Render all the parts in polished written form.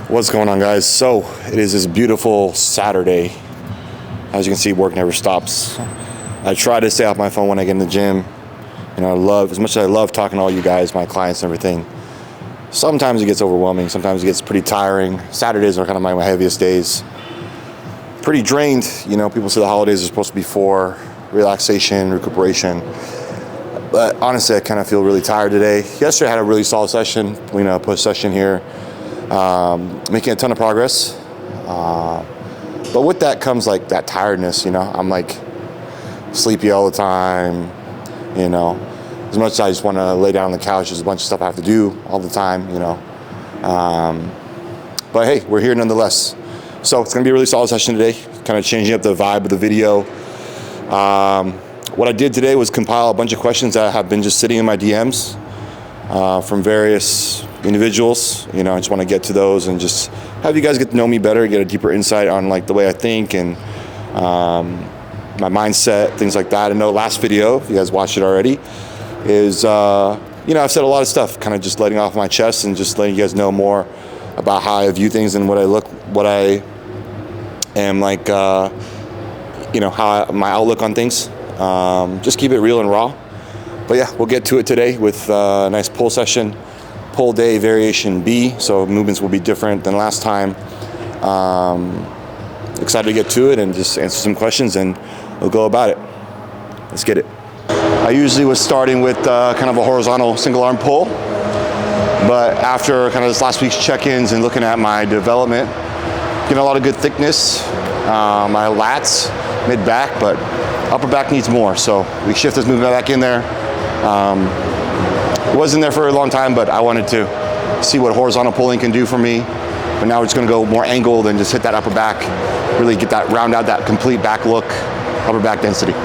What's going on, guys? So it is this beautiful Saturday. As you can see, work never stops. I try to stay off my phone when I get in the gym. And I love, as much as I love talking to all you guys, my clients and everything, sometimes it gets overwhelming. Sometimes it gets pretty tiring. Saturdays are kind of my heaviest days. Pretty drained. You know, people say the holidays are supposed to be for relaxation, recuperation. But honestly, I kind of feel really tired today. Yesterday I had a really solid session, push session here. Making a ton of progress. But with that comes like that tiredness, I'm like sleepy all the time, as much as I just want to lay down on the couch, there's a bunch of stuff I have to do all the time, but hey, we're here nonetheless. So it's going to be a really solid session today, kind of changing up the vibe of the video. What I did today was compile a bunch of questions that have been just sitting in my DMs from various individuals. I just want to get to those and just have you guys get to know me better, get a deeper insight on like the way I think and my mindset, things like that. I know last video, if you guys watched it already, is I've said a lot of stuff, kind of just letting off my chest and just letting you guys know more about how I view things and what I am like, how my outlook on things. Just keep it real and raw. But yeah, we'll get to it today with a nice pull session. Pull day variation B, so movements will be different than last time. Excited to get to it and just answer some questions and we'll go about it. Let's get it. I usually was starting with kind of a horizontal single arm pull, but after kind of this last week's check-ins and looking at my development, getting a lot of good thickness, my lats, mid-back, but upper back needs more, so we shift this movement back in there. Wasn't there for a long time, but I wanted to see what horizontal pulling can do for me. But now we're just gonna go more angled and just hit that upper back, really get that, round out that complete back look, upper back density.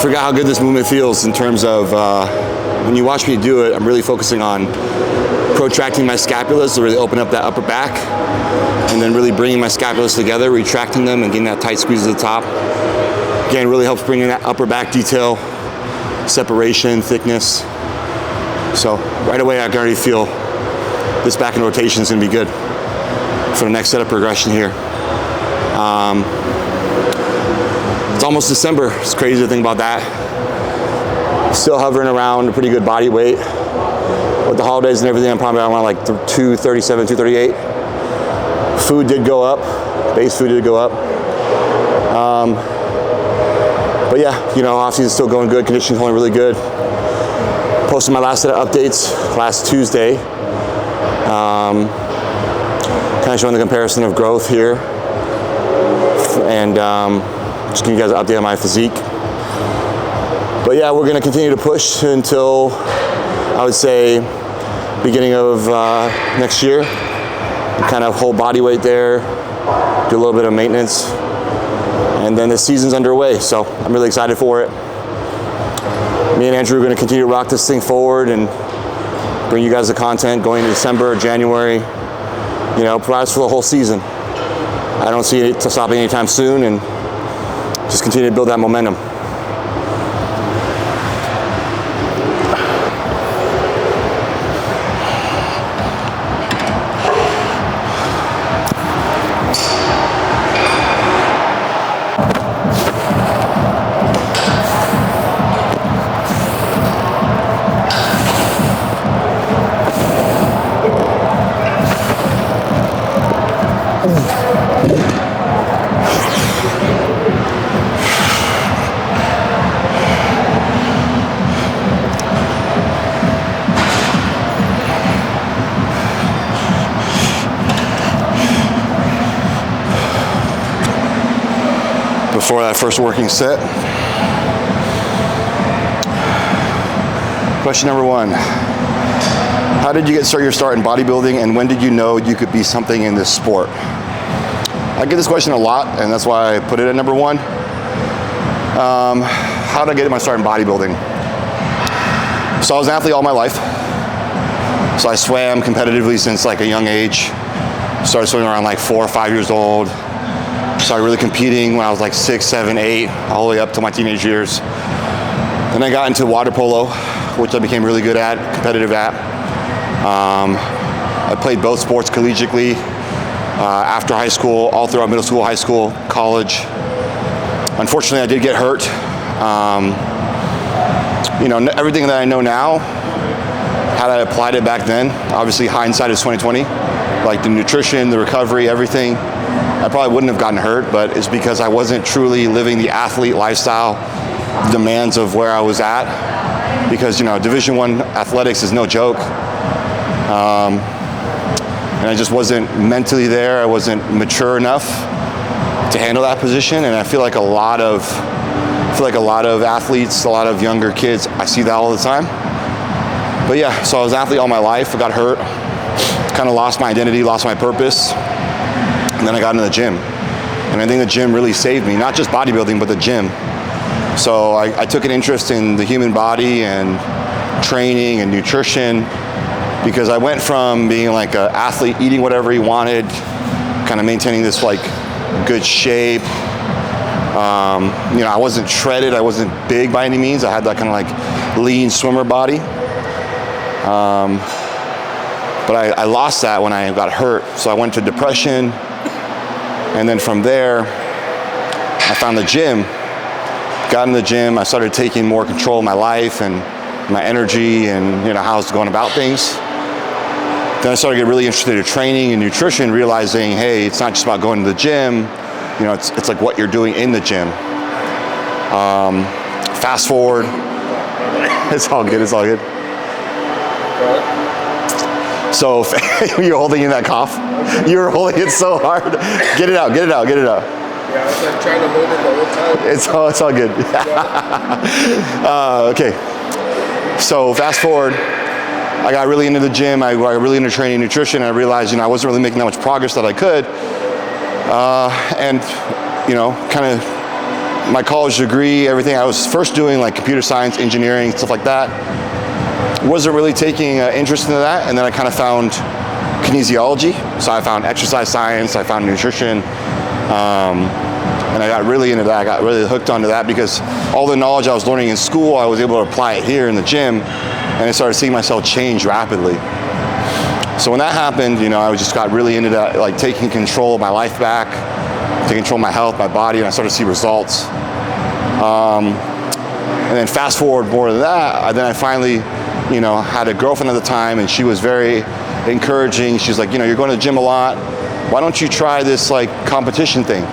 Forgot how good this movement feels in terms of when you watch me do it, I'm really focusing on protracting my scapulas to really open up that upper back and then really bringing my scapulas together, retracting them and getting that tight squeeze at the top. Again, really helps bring in that upper back detail, separation, thickness. So right away I can already feel this back and rotation is going to be good for the next set of progression here. It's almost December. It's crazy to think about that. Still hovering around a pretty good body weight. With the holidays and everything, I'm probably around like 237, 238. Food did go up. Base food did go up. But yeah, off-season is still going good. Conditioning's going really good. Posted my last set of updates last Tuesday. Kind of showing the comparison of growth here. And just giving you guys an update on my physique. But yeah, we're gonna continue to push until, I would say, beginning of next year. Kind of hold body weight there, do a little bit of maintenance, and then the season's underway, so I'm really excited for it. Me and Andrew are gonna continue to rock this thing forward and bring you guys the content going into December, January, provide us for the whole season. I don't see it stopping anytime soon, and just continue to build that momentum. before that first working set. Question number 1. How did you get your start in bodybuilding, and when did you know you could be something in this sport? I get this question a lot, and that's why I put it at number 1. How did I get my start in bodybuilding? So I was an athlete all my life. So I swam competitively since like a young age. Started swimming around like 4 or 5 years old. Started really competing when I was like 6, 7, 8, all the way up to my teenage years. Then I got into water polo, which I became really good at, competitive at. I played both sports collegiately after high school, all throughout middle school, high school, college. Unfortunately, I did get hurt. You know, everything that I know now, had I applied it back then, obviously hindsight is 20/20. Like the nutrition, the recovery, everything, I probably wouldn't have gotten hurt, but it's because I wasn't truly living the athlete lifestyle demands of where I was at. Because, you know, Division I athletics is no joke. And I just wasn't mentally there. I wasn't mature enough to handle that position. And I feel like a lot of athletes, a lot of younger kids, I see that all the time. But yeah, so I was an athlete all my life. I got hurt, kind of lost my identity, lost my purpose. And then I got into the gym. And I think the gym really saved me, not just bodybuilding, but the gym. So I took an interest in the human body and training and nutrition, because I went from being like an athlete, eating whatever he wanted, kind of maintaining this like good shape. You know, I wasn't shredded, I wasn't big by any means. I had that kind of like lean swimmer body. But I lost that when I got hurt. So I went to depression. And then from there, I found the gym. Got in the gym, I started taking more control of my life and my energy and, you know, how I was going about things. Then I started to get really interested in training and nutrition, realizing, hey, it's not just about going to the gym, you know, it's like what you're doing in the gym. Fast forward, it's all good, it's all good. So, you're holding in that cough? You were holding it so hard. Get it out, get it out, get it out. Yeah, I was like trying to hold it the whole time. It's all good. Okay, so fast forward, I got really into the gym, I got really into training and nutrition, and I realized, you know, I wasn't really making that much progress that I could. And, you know, kind of my college degree, everything, I was first doing like computer science, engineering, stuff like that. Wasn't really taking interest into that, and then I kind of found kinesiology. So I found exercise science, I found nutrition, and I got really into that. I got really hooked onto that because all the knowledge I was learning in school, I was able to apply it here in the gym, and I started seeing myself change rapidly. So when that happened, you know, I just got really into that, like taking control of my life back, taking control of my health, my body, and I started to see results. And then fast forward more than that, then I finally, you know, had a girlfriend at the time, and she was very encouraging. She's like, you know, you're going to the gym a lot. Why don't you try this like competition thing?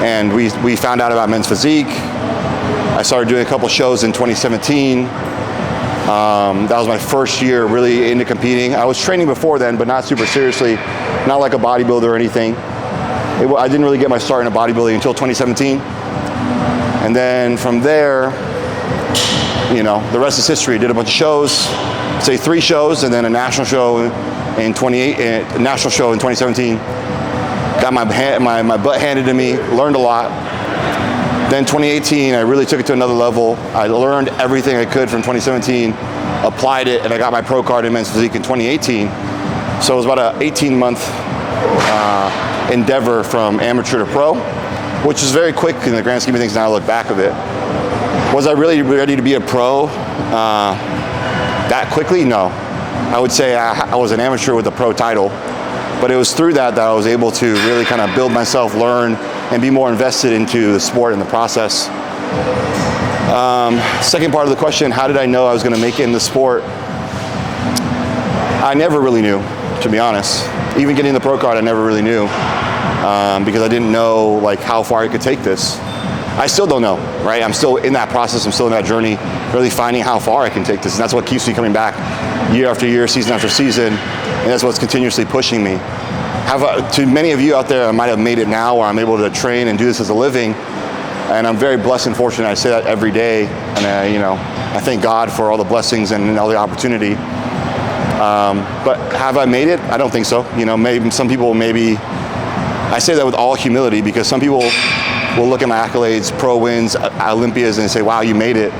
And we found out about men's physique. I started doing a couple shows in 2017. That was my first year really into competing. I was training before then, but not super seriously, not like a bodybuilder or anything. I didn't really get my start in bodybuilding until 2017. And then from there, you know, the rest is history. I did a bunch of shows, say 3 shows, and then a national show in 2017. Got my butt handed to me, learned a lot. Then 2018, I really took it to another level. I learned everything I could from 2017, applied it, and I got my pro card in men's physique in 2018. So it was about an 18-month endeavor from amateur to pro, which is very quick in the grand scheme of things now I look back of it. Was I really ready to be a pro that quickly? No. I would say I was an amateur with a pro title, but it was through that I was able to really kind of build myself, learn, and be more invested into the sport and the process. Second part of the question, how did I know I was going to make it in the sport? I never really knew, to be honest. Even getting the pro card, I never really knew because I didn't know like how far I could take this. I still don't know, right? I'm still in that process. I'm still in that journey, really finding how far I can take this. And that's what keeps me coming back year after year, season after season. And that's what's continuously pushing me. To many of you out there, I might have made it now where I'm able to train and do this as a living. And I'm very blessed and fortunate. I say that every day, and I thank God for all the blessings and all the opportunity. But have I made it? I don't think so. Maybe some people, I say that with all humility, because some people will look at my accolades, pro wins, Olympias, and say, wow, you made it.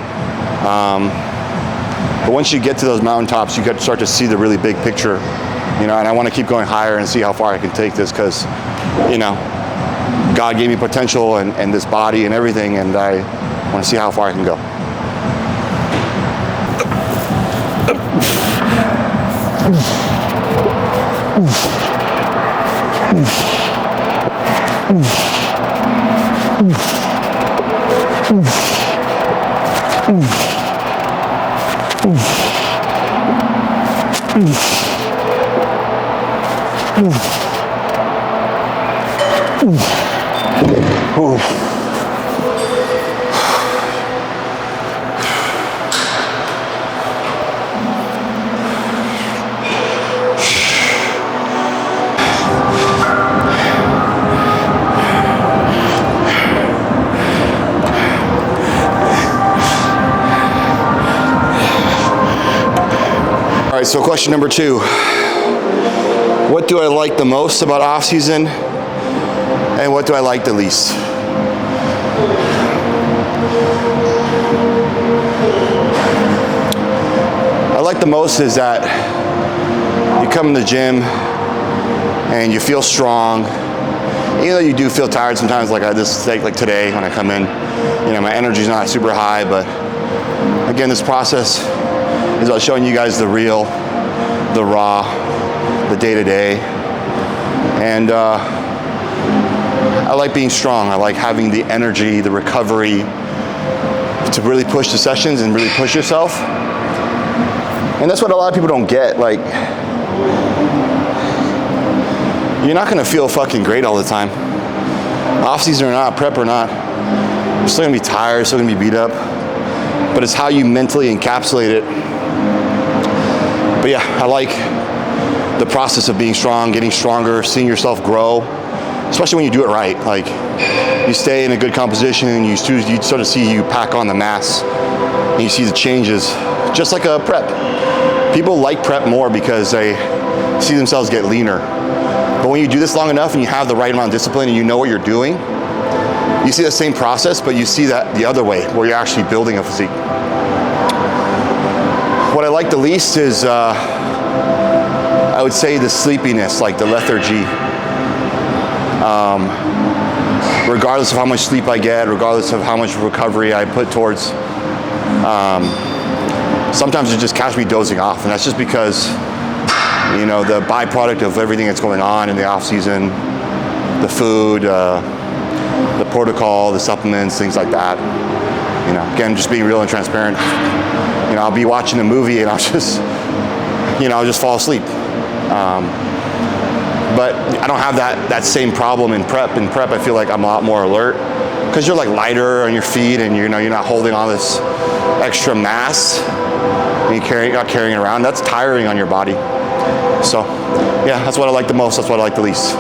But once you get to those mountaintops, you start to see the really big picture, and I want to keep going higher and see how far I can take this, because, God gave me potential and this body and everything, and I want to see how far I can go. All right, so question number 2. What do I like the most about off-season, and what do I like the least? I like the most is that you come in the gym and you feel strong. Even though you do feel tired sometimes, like like today when I come in, my energy's not super high, but again, this process is about showing you guys the real, the raw, the day-to-day. And I like being strong. I like having the energy, the recovery to really push the sessions and really push yourself. And that's what a lot of people don't get. Like, you're not gonna feel fucking great all the time. Off-season or not, prep or not, you're still gonna be tired, still gonna be beat up. But it's how you mentally encapsulate it. But yeah, I like the process of being strong, getting stronger, seeing yourself grow, especially when you do it right. Like, you stay in a good composition and you sort of see you pack on the mass and you see the changes, just like a prep. People like prep more because they see themselves get leaner. But when you do this long enough and you have the right amount of discipline and you know what you're doing, you see the same process, but you see that the other way, where you're actually building a physique. What I like the least is, I would say, the sleepiness, like the lethargy. Regardless of how much sleep I get, regardless of how much recovery I put towards, sometimes it just catches me dozing off, and that's just because, the byproduct of everything that's going on in the off season, the food, the protocol, the supplements, things like that. Again, just being real and transparent. I'll be watching a movie and I'll just fall asleep. But I don't have that same problem in prep. In prep, I feel like I'm a lot more alert because you're like lighter on your feet and you're not holding all this extra mass and you're not carrying it around. That's tiring on your body. So yeah, that's what I like the most. That's what I like the least.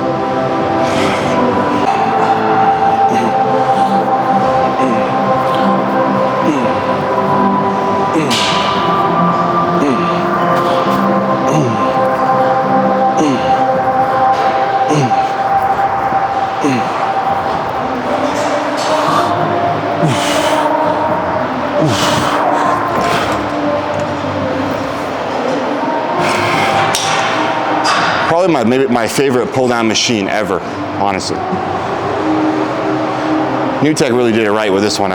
Probably maybe my favorite pull-down machine ever, honestly. NewTech really did it right with this one.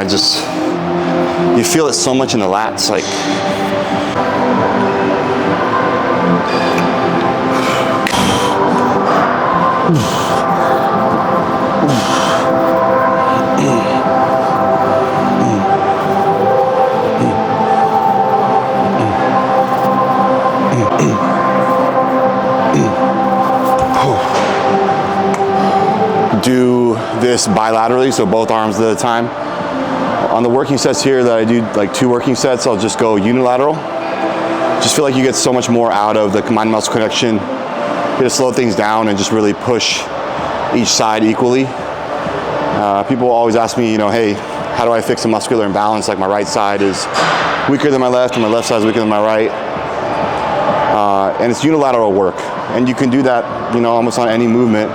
You feel it so much in the lats, like. Do this bilaterally, so both arms at a time. On the working sets here that I do, like 2 working sets, I'll just go unilateral. Just feel like you get so much more out of the mind muscle connection. You just slow things down and just really push each side equally. People always ask me, hey, how do I fix a muscular imbalance? Like my right side is weaker than my left, and my left side is weaker than my right. And it's unilateral work, and you can do that, almost on any movement,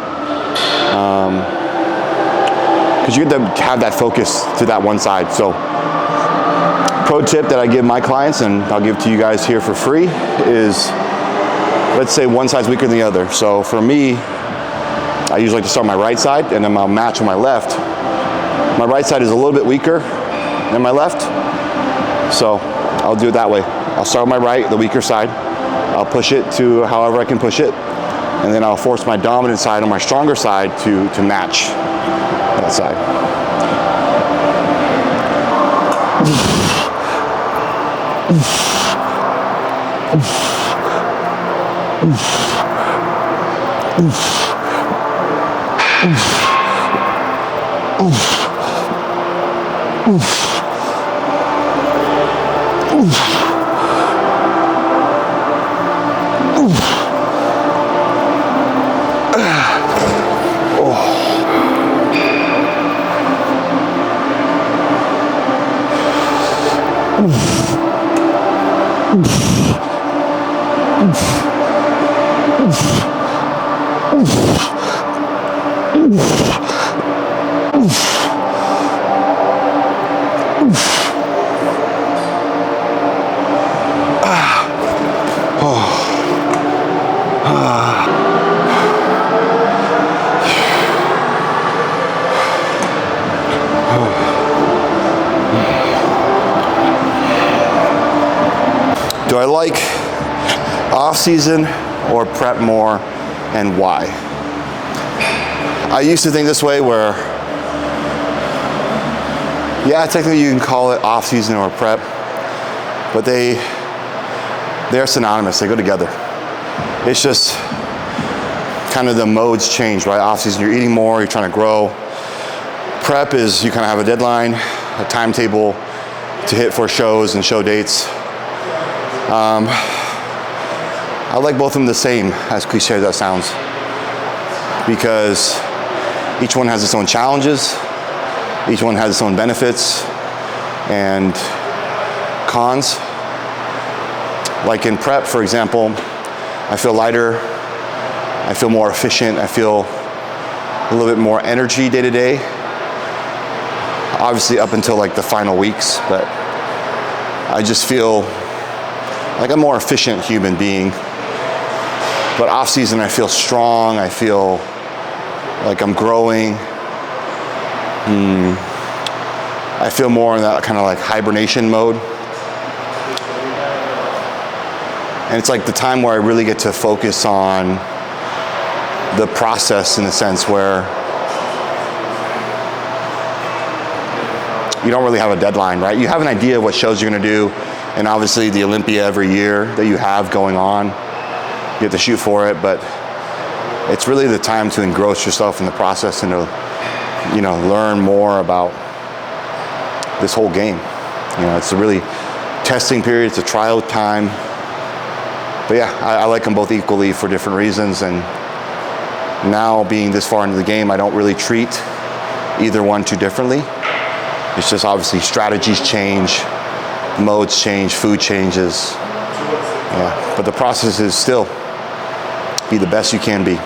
because you have to have that focus to that one side. So, pro tip that I give my clients, and I'll give to you guys here for free, is let's say one side's weaker than the other. So for me, I usually like to start my right side, and then I'll match with my left. My right side is a little bit weaker than my left, so I'll do it that way. I'll start with my right, the weaker side. I'll push it to however I can push it, and then I'll force my dominant side or my stronger side to match that side. Do I like off-season or prep more, and why? I used to think this way where, yeah, technically you can call it off-season or prep, but they're synonymous, they go together. It's just kind of the modes change, right? Off-season, you're eating more, you're trying to grow. Prep is you kind of have a deadline, a timetable to hit for shows and show dates. I like both of them the same, as cliche as that sounds, because each one has its own challenges, each one has its own benefits and cons. Like in prep, for example, I feel lighter, I feel more efficient, I feel a little bit more energy day to day. Obviously up until like the final weeks, but I just feel like I'm a more efficient human being. But off season, I feel strong. I feel like I'm growing. I feel more in that kind of like hibernation mode. And it's like the time where I really get to focus on the process, in a sense where you don't really have a deadline, right? You have an idea of what shows you're gonna do, and obviously the Olympia every year that you have going on, you have to shoot for it, but it's really the time to engross yourself in the process and to, learn more about this whole game. It's a really testing period, it's a trial time. But yeah, I like them both equally for different reasons, and now being this far into the game, I don't really treat either one too differently. It's just obviously strategies change, modes change, food changes. Yeah, but the process is still be the best you can be.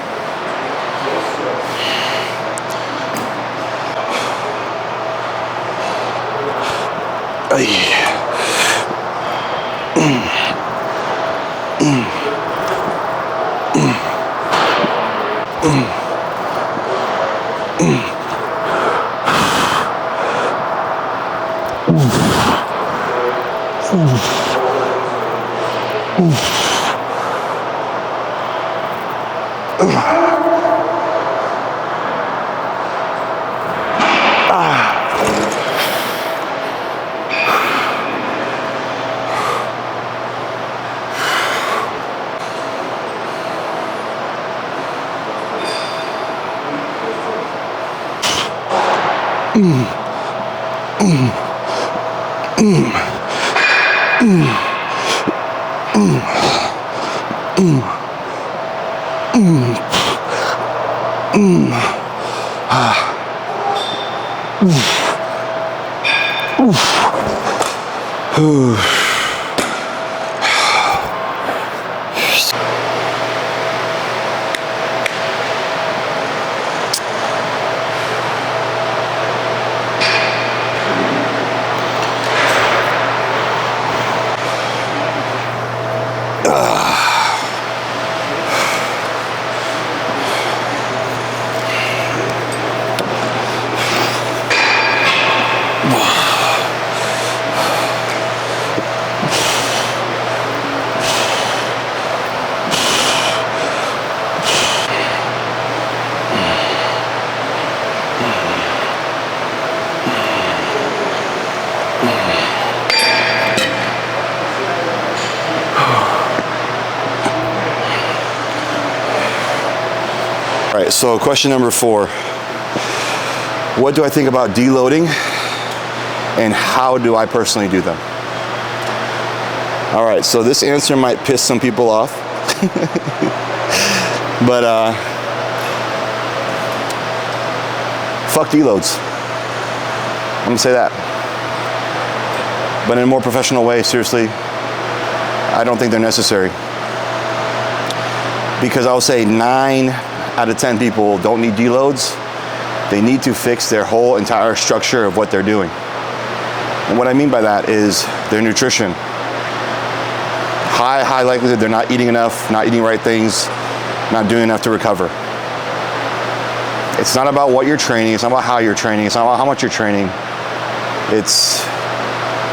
All right, so question number 4. What do I think about deloading and how do I personally do them? All right, so this answer might piss some people off, but fuck deloads. I'm gonna say that. But in a more professional way, seriously, I don't think they're necessary. Because I'll say 9 out of 10 people don't need deloads. They need to fix their whole entire structure of what they're doing. And what I mean by that is their nutrition. High likelihood they're not eating enough, not eating right things, not doing enough to recover. It's not about what you're training, it's not about how you're training, it's not about how much you're training. It's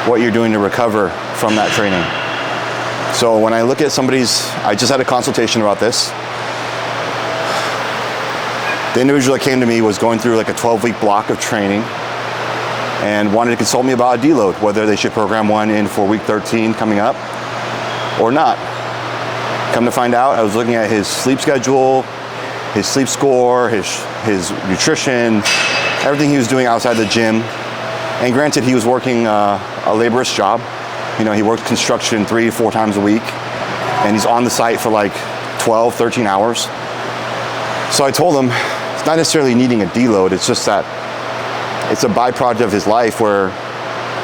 what you're doing to recover from that training. So when I look at I just had a consultation about this. The individual that came to me was going through like a 12-week block of training and wanted to consult me about a deload, whether they should program one in for week 13 coming up or not. Come to find out, I was looking at his sleep schedule, his sleep score, his nutrition, everything he was doing outside the gym. And granted, he was working a laborious job. You know, he worked construction 3 to 4 times a week, and he's on the site for like 12, 13 hours. So I told him, it's not necessarily needing a deload, it's just that it's a byproduct of his life where,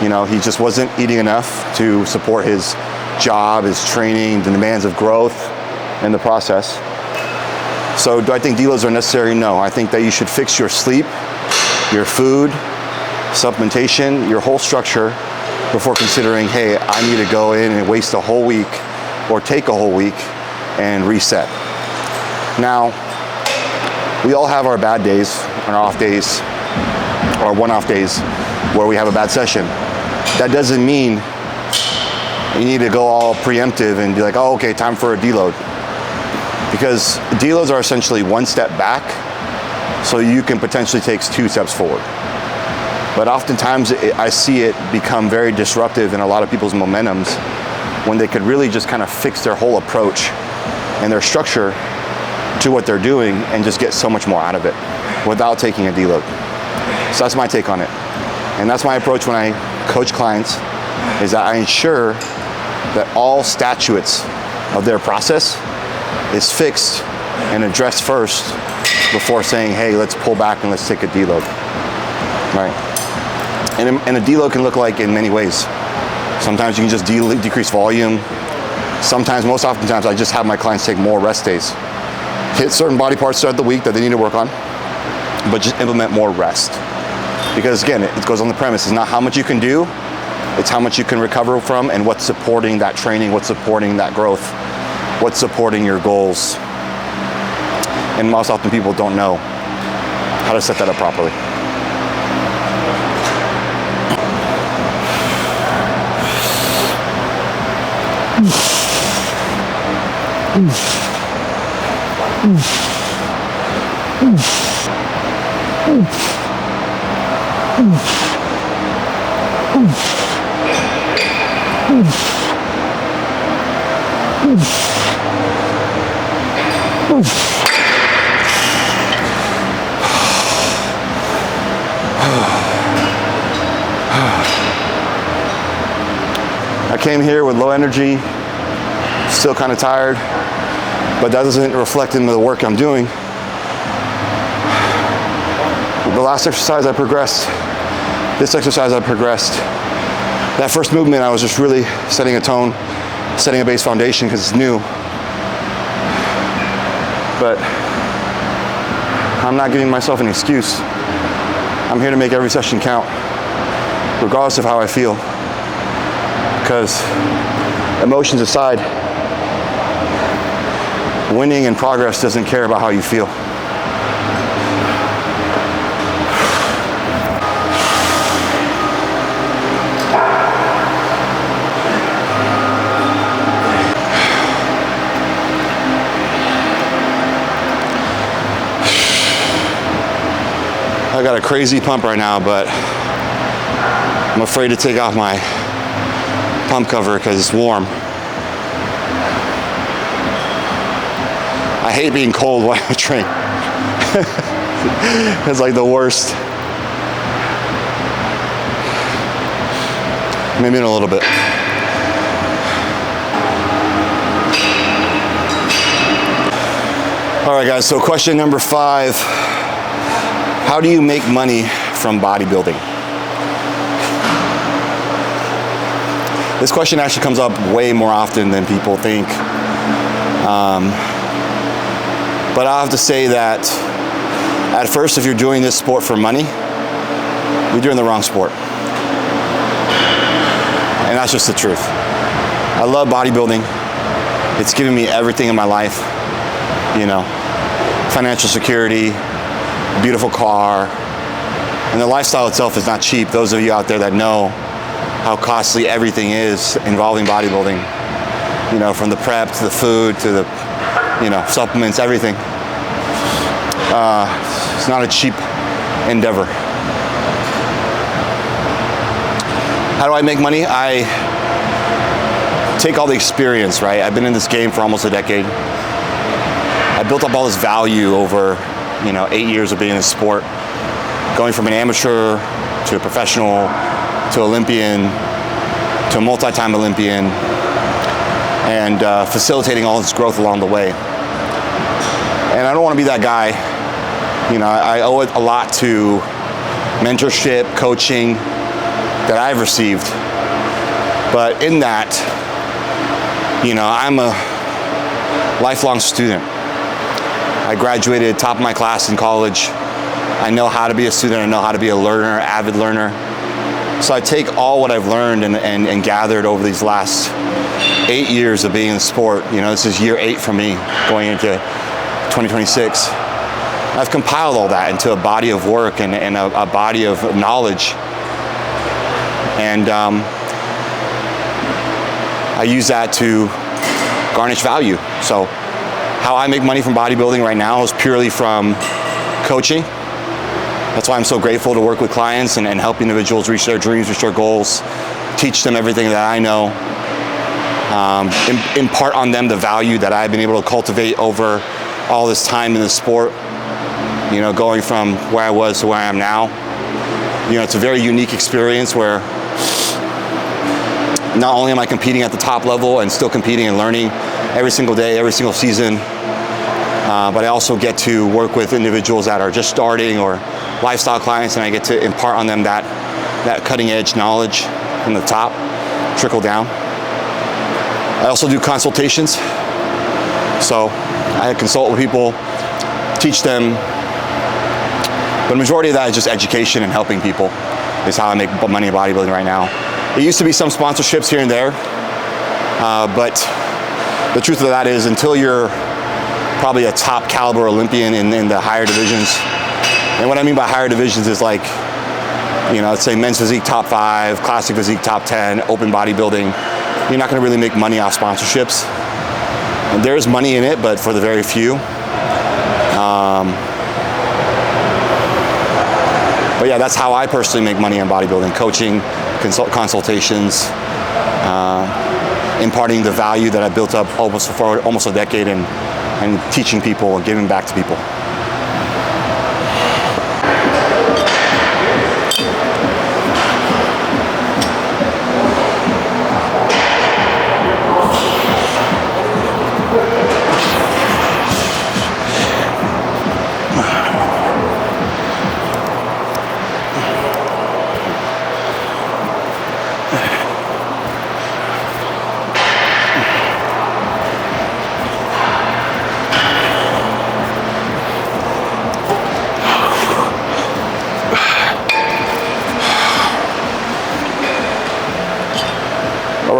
you know, he just wasn't eating enough to support his job, his training, the demands of growth in the process. So do I think deloads are necessary? No. I think that you should fix your sleep, your food, supplementation, your whole structure before considering, hey, I need to go in and waste a whole week or take a whole week and reset. Now, we all have our bad days, our off days, or one-off days where we have a bad session. That doesn't mean you need to go all preemptive and be like, oh, okay, time for a deload. Because deloads are essentially one step back, so you can potentially take 2 steps forward. But oftentimes I see it become very disruptive in a lot of people's momentums when they could really just kind of fix their whole approach and their structure to what they're doing and just get so much more out of it without taking a deload. So that's my take on it. And that's my approach when I coach clients, is that I ensure that all statutes of their process is fixed and addressed first before saying, hey, let's pull back and let's take a deload, right? And a deload can look like in many ways. Sometimes you can just decrease volume. Sometimes, most oftentimes, I just have my clients take more rest days. Hit certain body parts throughout the week that they need to work on, but just implement more rest. Because again, it goes on the premise, it's not how much you can do, it's how much you can recover from and what's supporting that training, what's supporting that growth, what's supporting your goals. And most often people don't know how to set that up properly. I came here with low energy, still kind of tired, but that doesn't reflect into the work I'm doing. The last exercise I progressed this exercise I progressed. That first movement, I was just really setting a tone, setting a base foundation because it's new. But I'm not giving myself an excuse. I'm here to make every session count, regardless of how I feel. Because emotions aside, winning and progress doesn't care about how you feel. I got a crazy pump right now, but I'm afraid to take off my pump cover because it's warm. I hate being cold while I train. It's like the worst. Maybe in a little bit. All right, guys, so question number 5. How do you make money from bodybuilding? This question actually comes up way more often than people think. But I'll have to say that at first, if you're doing this sport for money, you're doing the wrong sport. And that's just the truth. I love bodybuilding. It's given me everything in my life, you know, financial security, beautiful car, and the lifestyle itself is not cheap. Those of you out there that know how costly everything is involving bodybuilding, you know, from the prep to the food to the, you know, supplements, everything. It's not a cheap endeavor. How do I make money? I take all the experience, right? I've been in this game for almost a decade. I built up all this value over, you know, 8 years of being in the sport, going from an amateur to a professional to Olympian to a multi-time Olympian, and facilitating all this growth along the way. And I don't want to be that guy. You know, I owe it a lot to mentorship, coaching that I've received. But in that, you know, I'm a lifelong student. I graduated top of my class in college. I know how to be a student. I know how to be a learner, avid learner. So I take all what I've learned and gathered over these last 8 years of being in the sport. You know, this is year 8 for me, going into 2026. I've compiled all that into a body of work and a body of knowledge. And I use that to garnish value. So how I make money from bodybuilding right now is purely from coaching. That's why I'm so grateful to work with clients and help individuals reach their dreams, reach their goals, teach them everything that I know, impart on them the value that I've been able to cultivate over all this time in the sport, you know, going from where I was to where I am now. You know, it's a very unique experience where not only am I competing at the top level and still competing and learning every single day, every single season, but I also get to work with individuals that are just starting or lifestyle clients, and I get to impart on them that cutting edge knowledge from the top, trickle down. I also do consultations. So I consult with people, teach them, but the majority of that is just education and helping people is how I make money in bodybuilding right now. There used to be some sponsorships here and there, but the truth of that is until you're probably a top caliber Olympian in the higher divisions, and what I mean by higher divisions is like, you know, let's say men's physique top 5, classic physique top 10, open bodybuilding, you're not gonna really make money off sponsorships. And there's money in it, but for the very few. But yeah, that's how I personally make money in bodybuilding: coaching, consultations, imparting the value that I built up for almost a decade, and teaching people and giving back to people.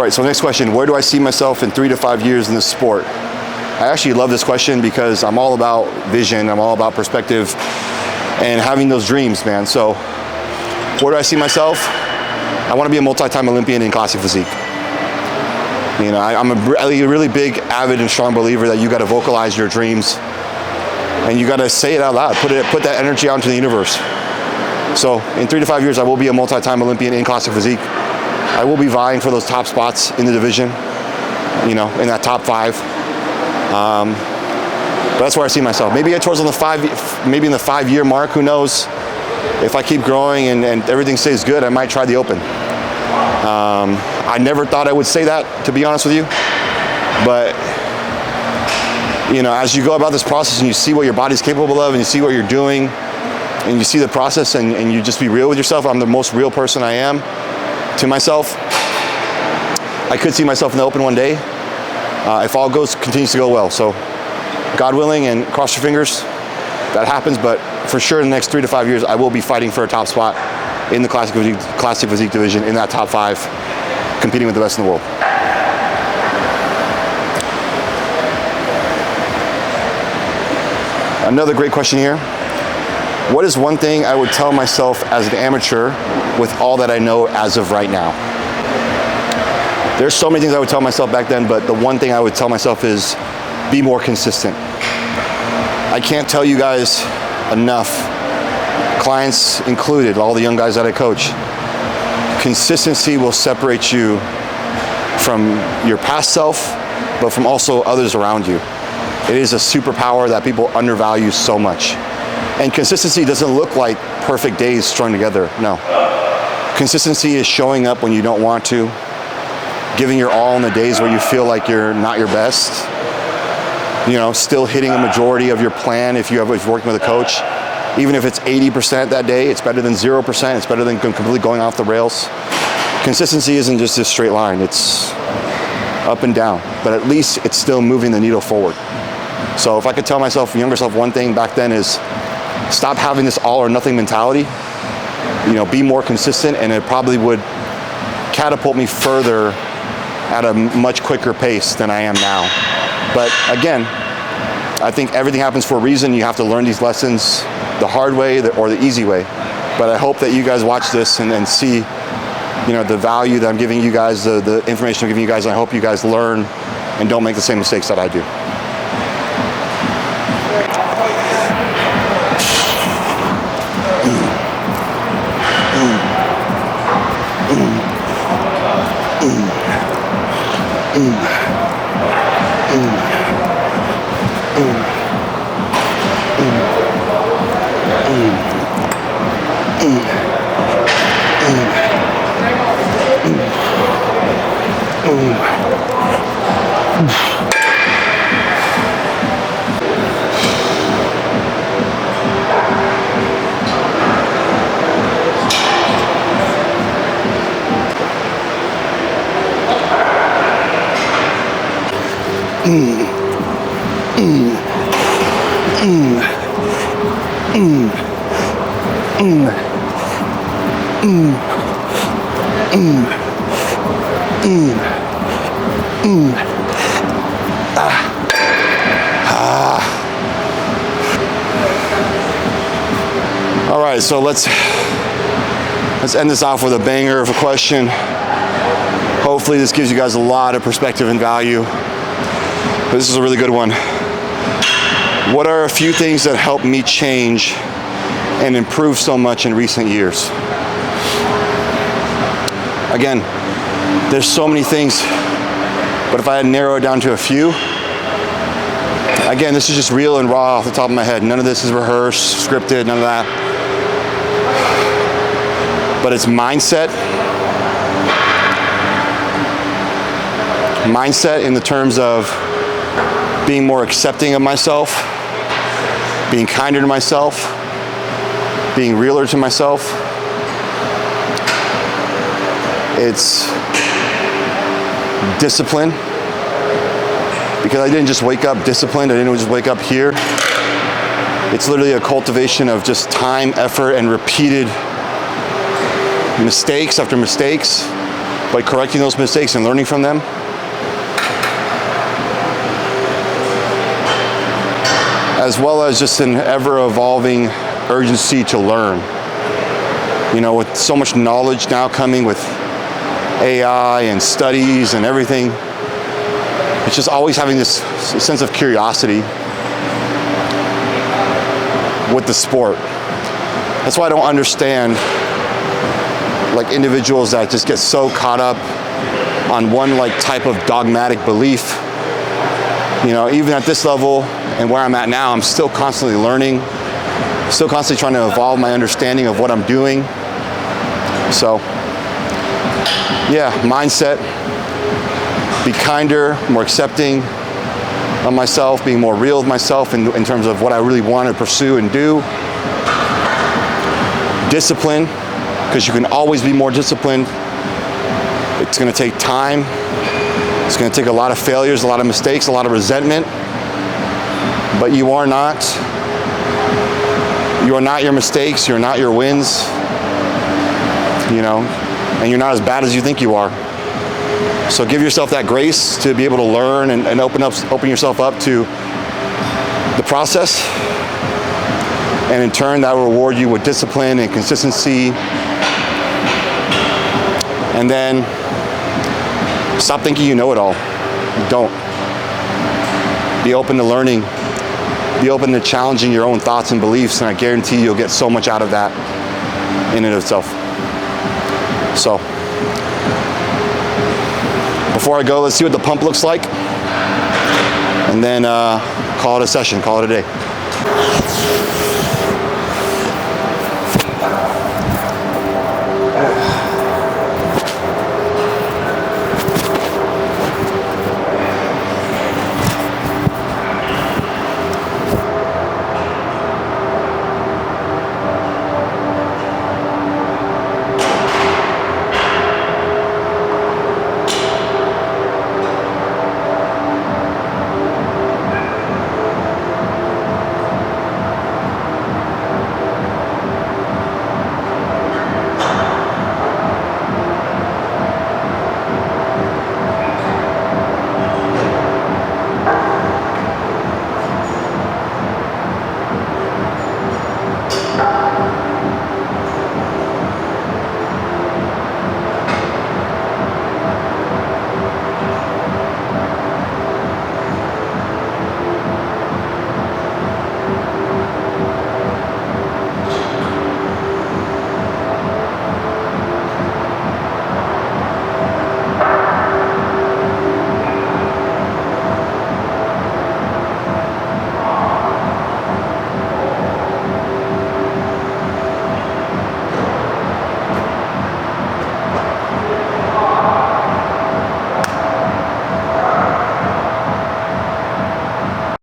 right, so next question, where do I see myself in 3 to 5 years in this sport? I actually love this question because I'm all about vision, I'm all about perspective and having those dreams, man. So where do I see myself? I want to be a multi-time Olympian in classic physique. You know, I'm a really big, avid, and strong believer that you got to vocalize your dreams and you got to say it out loud, put that energy out into the universe. So in 3 to 5 years, I will be a multi-time Olympian in classic physique. I will be vying for those top spots in the division, you know, in that top 5. But that's where I see myself. Maybe towards in the 5-year mark, who knows? If I keep growing and everything stays good, I might try the open. I never thought I would say that, to be honest with you. But, you know, as you go about this process and you see what your body's capable of and you see what you're doing and you see the process and you just be real with yourself, I'm the most real person I am to myself. I could see myself in the open one day if all continues to go well. So God willing, and cross your fingers, that happens. But for sure in the next 3 to 5 years, I will be fighting for a top spot in the classic physique division, in that top 5, competing with the best in the world. Another great question here. What is one thing I would tell myself as an amateur with all that I know as of right now? There's so many things I would tell myself back then, but the one thing I would tell myself is be more consistent. I can't tell you guys enough, clients included, all the young guys that I coach, consistency will separate you from your past self, but from also others around you. It is a superpower that people undervalue so much. And consistency doesn't look like perfect days strung together, no. Consistency is showing up when you don't want to, giving your all in the days where you feel like you're not your best, you know, still hitting a majority of your plan if you're working with a coach. Even if it's 80% that day, it's better than 0%, it's better than completely going off the rails. Consistency isn't just a straight line, it's up and down, but at least it's still moving the needle forward. So if I could tell myself, younger self, one thing back then is stop having this all or nothing mentality, you know, be more consistent, and it probably would catapult me further at a much quicker pace than I am now. But again, I think everything happens for a reason. You have to learn these lessons the hard way or the easy way. But I hope that you guys watch this and see, you know, the value that I'm giving you guys, the information I'm giving you guys, and I hope you guys learn and don't make the same mistakes that I do. All right, so let's end this off with a banger of a question. Hopefully this gives you guys a lot of perspective and value. This is a really good one. What are a few things that helped me change and improve so much in recent years? Again, there's so many things, but if I had to narrow it down to a few, again, this is just real and raw off the top of my head. None of this is rehearsed, scripted, none of that. But it's mindset. Mindset in the terms of being more accepting of myself, being kinder to myself, being realer to myself. It's discipline, because I didn't just wake up disciplined, I didn't just wake up here. It's literally a cultivation of just time, effort, and repeated mistakes after mistakes but correcting those mistakes and learning from them. As well as just an ever-evolving urgency to learn. You know, with so much knowledge now coming with AI and studies and everything, it's just always having this sense of curiosity with the sport. That's why I don't understand like individuals that just get so caught up on one like type of dogmatic belief. You know, even at this level and where I'm at now, I'm still constantly learning, still constantly trying to evolve my understanding of what I'm doing. So, yeah, mindset, be kinder, more accepting of myself, being more real with myself in terms of what I really want to pursue and do. Discipline, because you can always be more disciplined. It's going to take time. It's going to take a lot of failures, a lot of mistakes, a lot of resentment. But you are not your mistakes, you're not your wins, you know, and you're not as bad as you think you are. So give yourself that grace to be able to learn and open yourself up to the process. And in turn, that will reward you with discipline and consistency. And then stop thinking you know it all. Don't. Be open to learning. Be open to challenging your own thoughts and beliefs, and I guarantee you'll get so much out of that in and of itself. So, before I go, let's see what the pump looks like, and then call it a session, call it a day.